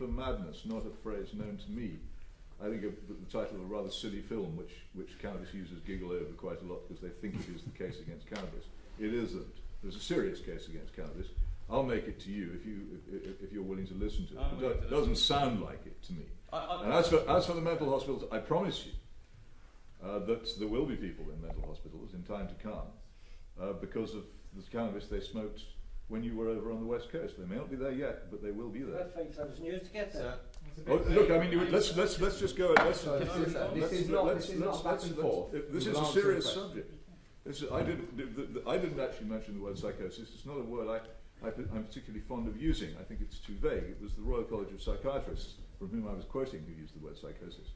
for madness, not a phrase known to me. I think of the title of a rather silly film, which cannabis users giggle over quite a lot because they think it is the case against cannabis. It isn't. There's a serious case against cannabis. I'll make it to you if you're willing to listen to it. It doesn't sound like it to me. And as for the mental hospitals, I promise you that there will be people in mental hospitals in time to come because of the cannabis they smoked when you were over on the West Coast. They may not be there yet, but they will be there. Perfect. That was news to get there. Oh, look, I mean, let's just go. This is not back and forth. This is a serious subject. I didn't actually mention the word psychosis. It's not a word I'm particularly fond of using. I think it's too vague. It was the Royal College of Psychiatrists, from whom I was quoting, who used the word psychosis.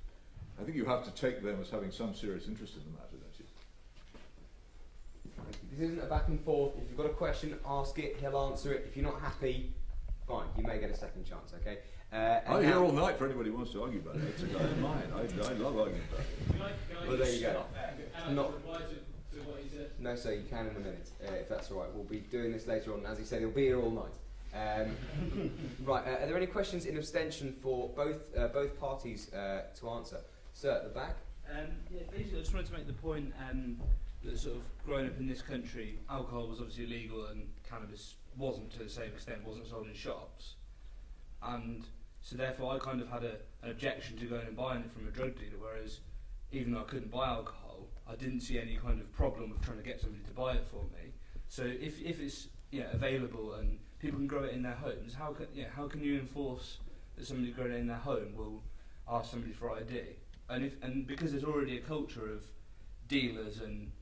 I think you have to take them as having some serious interest in the matter, don't you? This isn't a back and forth. If you've got a question, ask it. He'll answer it. If you're not happy, fine. You may get a second chance. Okay. I'm here all night for anybody who wants to argue about it. It's a guy of mine. I love arguing about it. Well, there you go. Not. No, sir. You can in a minute, if that's all right. We'll be doing this later on. As he said, he'll be here all night. Right. Are there any questions in abstention for both parties to answer? Sir, at the back. Yeah, basically, I just wanted to make the point that sort of growing up in this country, alcohol was obviously illegal and cannabis wasn't to the same extent, wasn't sold in shops. And so therefore I kind of had an objection to going and buying it from a drug dealer, whereas even though I couldn't buy alcohol, I didn't see any kind of problem with trying to get somebody to buy it for me. So if it's available and people can grow it in their homes, how can you enforce that somebody growing it in their home will ask somebody for ID? And because there's already a culture of dealers and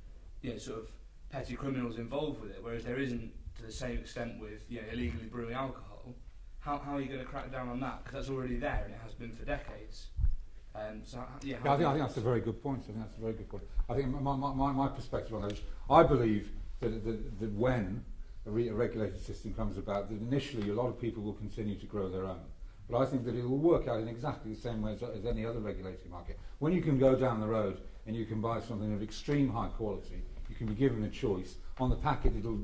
sort of petty criminals involved with it, whereas there isn't to the same extent with illegally brewing alcohol, how are you going to crack down on that? Because that's already there and it has been for decades. I think that's a very good point. I think my perspective on it is, I believe that when a regulated system comes about, that initially a lot of people will continue to grow their own. But I think that it will work out in exactly the same way as any other regulated market. When you can go down the road and you can buy something of extreme high quality, you can be given a choice. On the packet there'll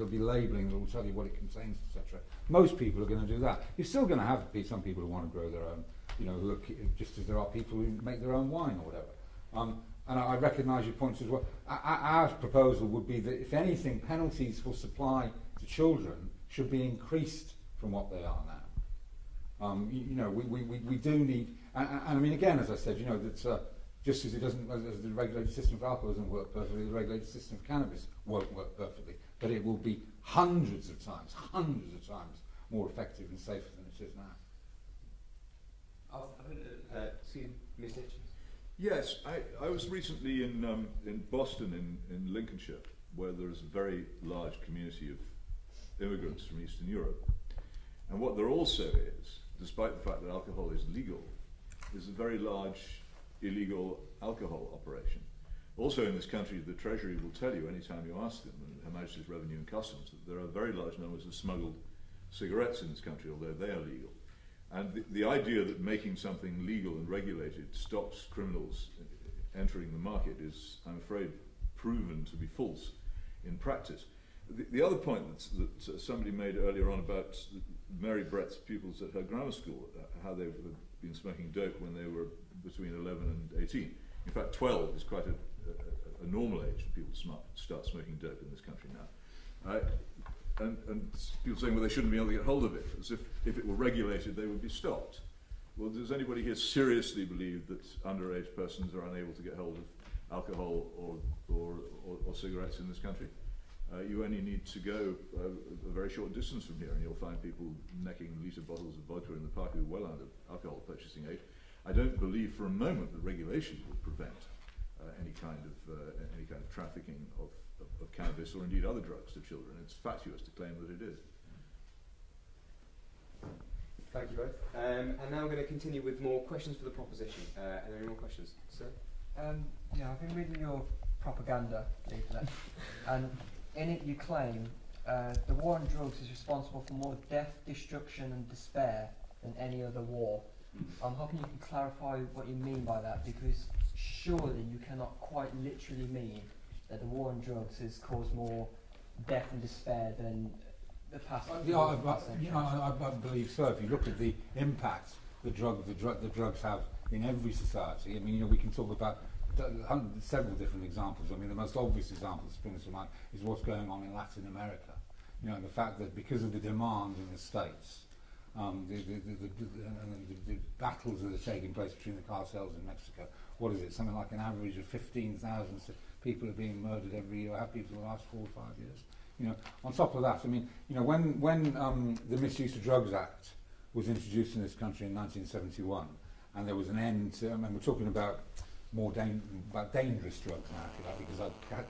be labelling that will tell you what it contains, etc. Most people are going to do that. You're still going to have some people who want to grow their own, who are, just as there are people who make their own wine or whatever. And I recognise your points as well. Our proposal would be that, if anything, penalties for supply to children should be increased from what they are now. We do need, and I mean, again, as I said, that just as as the regulated system for alcohol doesn't work perfectly, the regulated system for cannabis won't work perfectly, but it will be hundreds of times more effective and safer than it is now. Mr. Hitchens. Yes, I was recently in Boston, in Lincolnshire, where there is a very large community of immigrants from Eastern Europe. And what there also is, despite the fact that alcohol is legal, is a very large illegal alcohol operation. Also in this country, the Treasury will tell you anytime you ask them, and Her Majesty's Revenue and Customs, that there are very large numbers of smuggled cigarettes in this country, although they are legal. And the idea that making something legal and regulated stops criminals entering the market is, I'm afraid, proven to be false in practice. The other point that somebody made earlier on about Mary Brett's pupils at her grammar school, how they've been smoking dope when they were between 11 and 18. In fact, 12 is quite a normal age for people to start smoking dope in this country now. And people saying, well, they shouldn't be able to get hold of it, as if it were regulated, they would be stopped. Well, does anybody here seriously believe that underage persons are unable to get hold of alcohol or cigarettes in this country? You only need to go a very short distance from here and you'll find people necking litre bottles of vodka in the park who are well under alcohol purchasing age. I don't believe for a moment that regulation would prevent any kind of trafficking of cannabis or indeed other drugs to children. It's fatuous to claim that it is. Thank you both. And now we're going to continue with more questions for the proposition. Are there any more questions? Sir? I've been reading your propaganda leaflet, and in it you claim the war on drugs is responsible for more death, destruction and despair than any other war. I'm hoping you can clarify what you mean by that, because surely you cannot quite literally mean that the war on drugs has caused more death and despair than the past. I believe so. If you look at the impact the drugs have in every society, I mean, we can talk about several different examples. I mean, the most obvious example that springs to mind is what's going on in Latin America. The fact that because of the demand in the States, the battles that are taking place between the cartels in Mexico, what is it? Something like an average of 15,000 people are being murdered every year, have been for the last 4 or 5 years. On top of that, I mean, when the Misuse of Drugs Act was introduced in this country in 1971, and there was an end to, I mean, we're talking about dangerous drugs now, if you like, because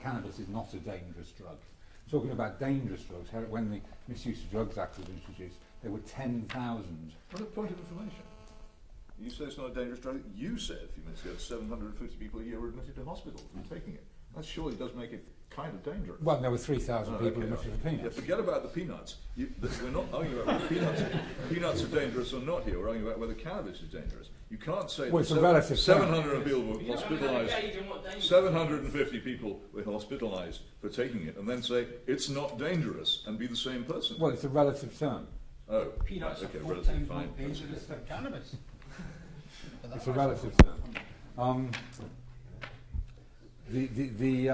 cannabis is not a dangerous drug. We're talking about dangerous drugs. When the Misuse of Drugs Act was introduced, there were 10,000. What a point of information. You say it's not a dangerous drug. You said a few minutes ago 750 people a year were admitted to hospital from taking it. That surely does make it kind of dangerous. Well, there were 3,000 people admitted to peanuts. Yeah, forget about the peanuts. We're not arguing about whether peanuts are dangerous or not here. We're arguing about whether cannabis is dangerous. You can't say well, that 700 people were hospitalised. 750 people were hospitalised for taking it, and then say it's not dangerous and be the same person. Well, it's a relative term. Oh, peanuts okay, are relative fine. dangerous than cannabis. It's a relative term. The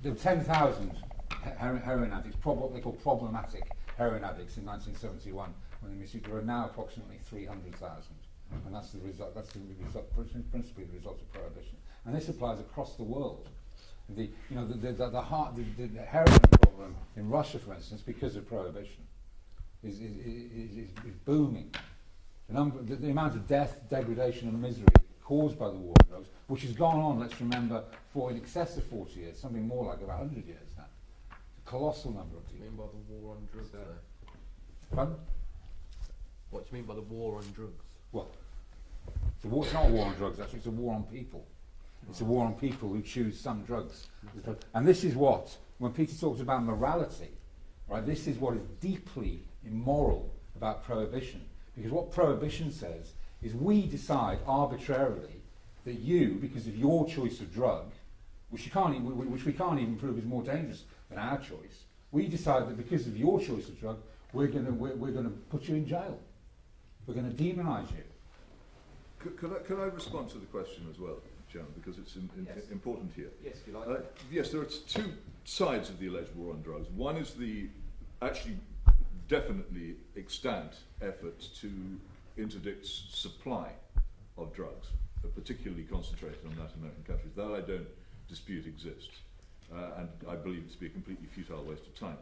10,000 heroin addicts, what they call problematic heroin addicts in 1971, when they misused, there are now approximately 300,000, and that's the result. That's principally the result of prohibition, and this applies across the world. The heroin problem in Russia, for instance, because of prohibition, is booming. The amount of death, degradation, and misery caused by the war on drugs, which has gone on, let's remember, for in excess of 40 years, something more like about 100 years now. A colossal number of people. What do you mean by the war on drugs there? Pardon? What do you mean by the war on drugs? Well, it's not a war on drugs, actually, it's a war on people. It's a war on people who choose some drugs. And this is what, when Peter talks about morality, right, this is what is deeply immoral about prohibition. Because what prohibition says is we decide arbitrarily that you, because of your choice of drug, which we can't even prove is more dangerous than our choice, we decide that because of your choice of drug, we're going to put you in jail. We're going to demonise you. Could I respond to the question as well, John, because it's important here? Yes, if you like. Yes, there are two sides of the alleged war on drugs. One is the actually definitely extant efforts to interdict supply of drugs, particularly concentrated on Latin American countries. That I don't dispute exists, and I believe it to be a completely futile waste of time.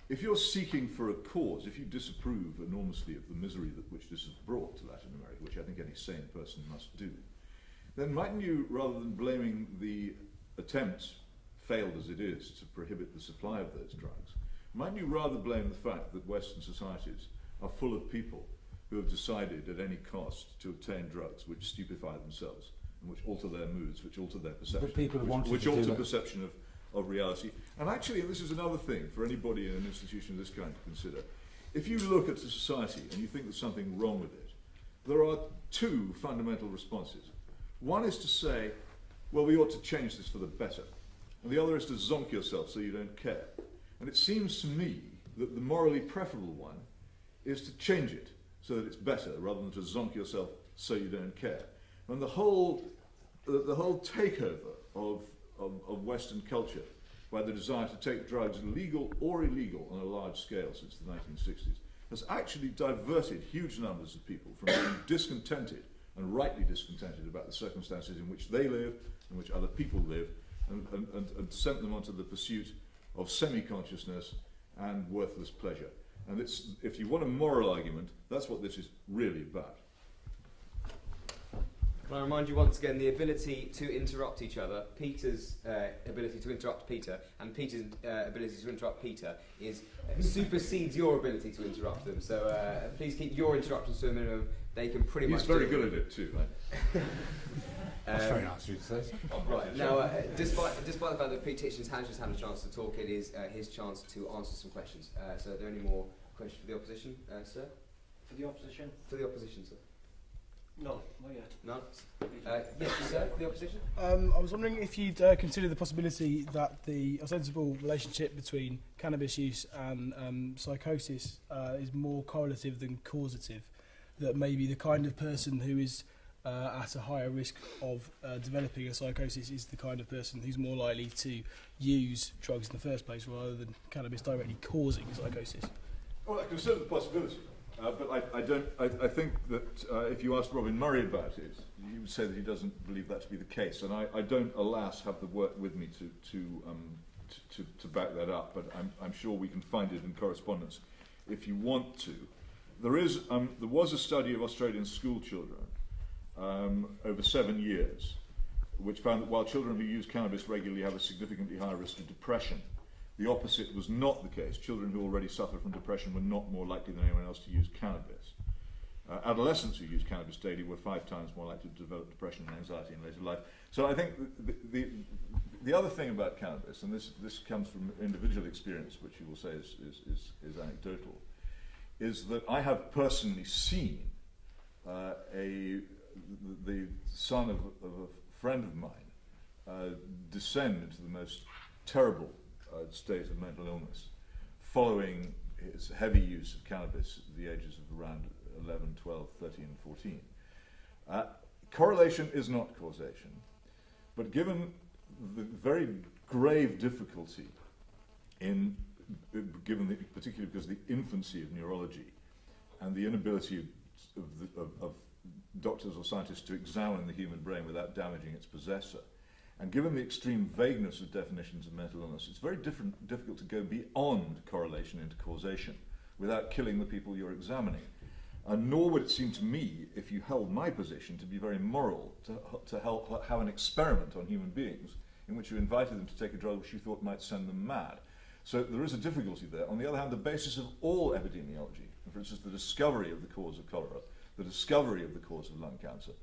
If you're seeking for a cause, if you disapprove enormously of the misery which this has brought to Latin America, which I think any sane person must do, then mightn't you, rather than blaming the attempt, failed as it is, to prohibit the supply of those drugs, mightn't you rather blame the fact that Western societies are full of people who have decided at any cost to obtain drugs which stupefy themselves and which alter their moods, which alter their perception, which alter perception of reality. And actually, this is another thing for anybody in an institution of this kind to consider. If you look at a society and you think there's something wrong with it, there are two fundamental responses. One is to say, well, we ought to change this for the better. And the other is to zonk yourself so you don't care. And it seems to me that the morally preferable one is to change it so that it's better, rather than to zonk yourself so you don't care. And the whole takeover of Western culture by the desire to take drugs, legal or illegal, on a large scale since the 1960s, has actually diverted huge numbers of people from being discontented, and rightly discontented, about the circumstances in which they live, in which other people live, and sent them onto the pursuit of semi-consciousness and worthless pleasure. And if you want a moral argument, that's what this is really about. Can I remind you once again, the ability to interrupt each other, Peter's ability to interrupt Peter, and Peter's ability to interrupt Peter supersedes your ability to interrupt them. So please keep your interruptions to a minimum. They can pretty much. He's very good at it too, right? That's very nice of you to say. Right, now, despite the fact that Peter Hitchens has just had a chance to talk, it is his chance to answer some questions. So are there any more questions for the opposition, sir? For the opposition? For the opposition, sir. No, not yet. None? Yes, sir, the opposition? I was wondering if you'd consider the possibility that the ostensible relationship between cannabis use and psychosis is more correlative than causative, that maybe the kind of person who is at a higher risk of developing a psychosis is the kind of person who's more likely to use drugs in the first place rather than cannabis directly causing psychosis. Well, I consider the possibility. But I think that if you asked Robin Murray about it, he would say that he doesn't believe that to be the case. And I don't, alas, have the work with me to back that up. But I'm sure we can find it in correspondence if you want to. There was a study of Australian school children over 7 years, which found that while children who use cannabis regularly have a significantly higher risk of depression, the opposite was not the case. Children who already suffer from depression were not more likely than anyone else to use cannabis. Adolescents who use cannabis daily were 5 times more likely to develop depression and anxiety in later life. So I think the other thing about cannabis, and this comes from individual experience, which you will say is anecdotal, is that I have personally seen the son of a friend of mine descend into the most terrible state of mental illness following his heavy use of cannabis at the ages of around 11, 12, 13, 14. Correlation is not causation, but given the very grave difficulty particularly because of the infancy of neurology and the inability of doctors or scientists to examine the human brain without damaging its possessor, and given the extreme vagueness of definitions of mental illness, it's very difficult to go beyond correlation into causation without killing the people you're examining. And nor would it seem to me, if you held my position, to be very moral to have an experiment on human beings in which you invited them to take a drug which you thought might send them mad. So there is a difficulty there. On the other hand, the basis of all epidemiology, for instance, the discovery of the cause of cholera, the discovery of the cause of lung cancer,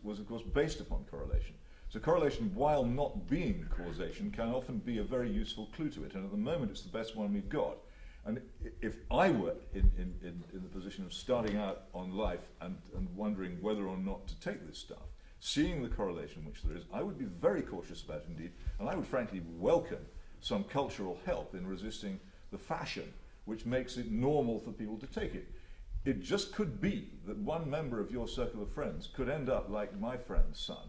was of course based upon correlation. So correlation, while not being causation, can often be a very useful clue to it, and at the moment it's the best one we've got. And if I were in the position of starting out on life and wondering whether or not to take this stuff, seeing the correlation which there is, I would be very cautious about it indeed, and I would frankly welcome some cultural help in resisting the fashion which makes it normal for people to take it. It just could be that one member of your circle of friends could end up like my friend's son,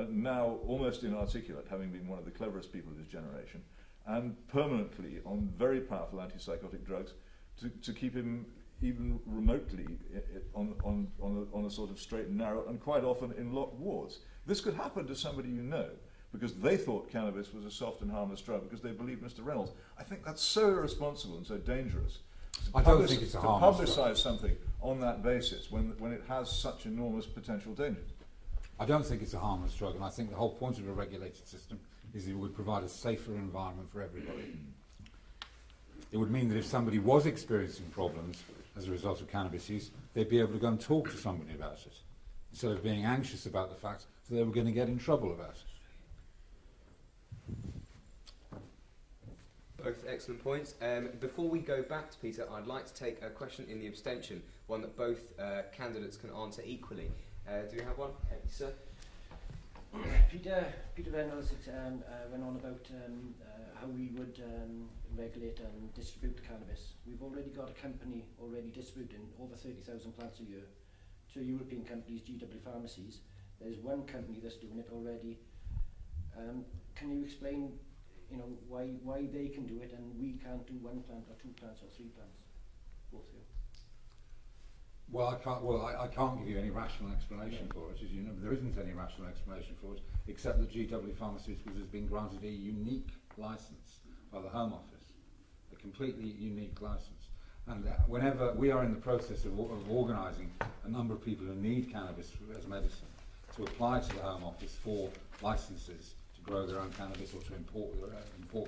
now almost inarticulate, having been one of the cleverest people of his generation, and permanently on very powerful antipsychotic drugs to keep him even remotely on a sort of straight and narrow, and quite often in locked wards. This could happen to somebody you know, because they thought cannabis was a soft and harmless drug because they believed Mr. Reynolds. I think that's so irresponsible and so dangerous. I don't think it's a harmless drug. To publicise something on that basis when it has such enormous potential dangers. I don't think it's a harmless drug, and I think the whole point of a regulated system is it would provide a safer environment for everybody. It would mean that if somebody was experiencing problems as a result of cannabis use, they'd be able to go and talk to somebody about it, instead of being anxious about the fact that they were going to get in trouble about it. Both excellent points. Before we go back to Peter, I'd like to take a question in the abstention, one that both candidates can answer equally. Do you have one? Sir? Peter Reynolds went on about how we would regulate and distribute cannabis. We've already got a company already distributing over 30,000 plants a year to European companies, GW Pharmacies. There's one company that's doing it already. Can you explain, why they can do it and we can't do 1 plant or 2 plants or 3 plants? Both of you. Well, I can't give you any rational explanation for it. As you know, there isn't any rational explanation for it, except that GW Pharmaceuticals has been granted a unique license by the Home Office, a completely unique license. And whenever we are in the process of organising a number of people who need cannabis as medicine to apply to the Home Office for licences to grow their own cannabis or to import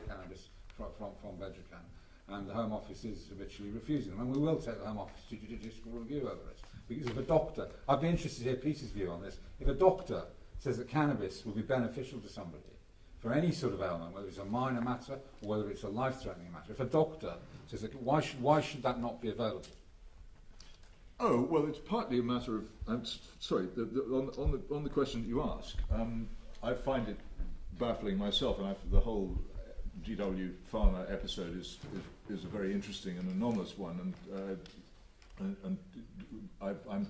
cannabis from Bedrocan. And the Home Office is habitually refusing them. And we will take the Home Office to judicial review over it. Because if a doctor, I'd be interested to hear Peter's view on this, if a doctor says that cannabis will be beneficial to somebody for any sort of ailment, whether it's a minor matter or whether it's a life-threatening matter, if a doctor says that, why should that not be available? Oh, well, it's partly a matter of... sorry, on the question that you ask, I find it baffling myself, and the whole GW Pharma episode is a very interesting and anomalous one, and I'm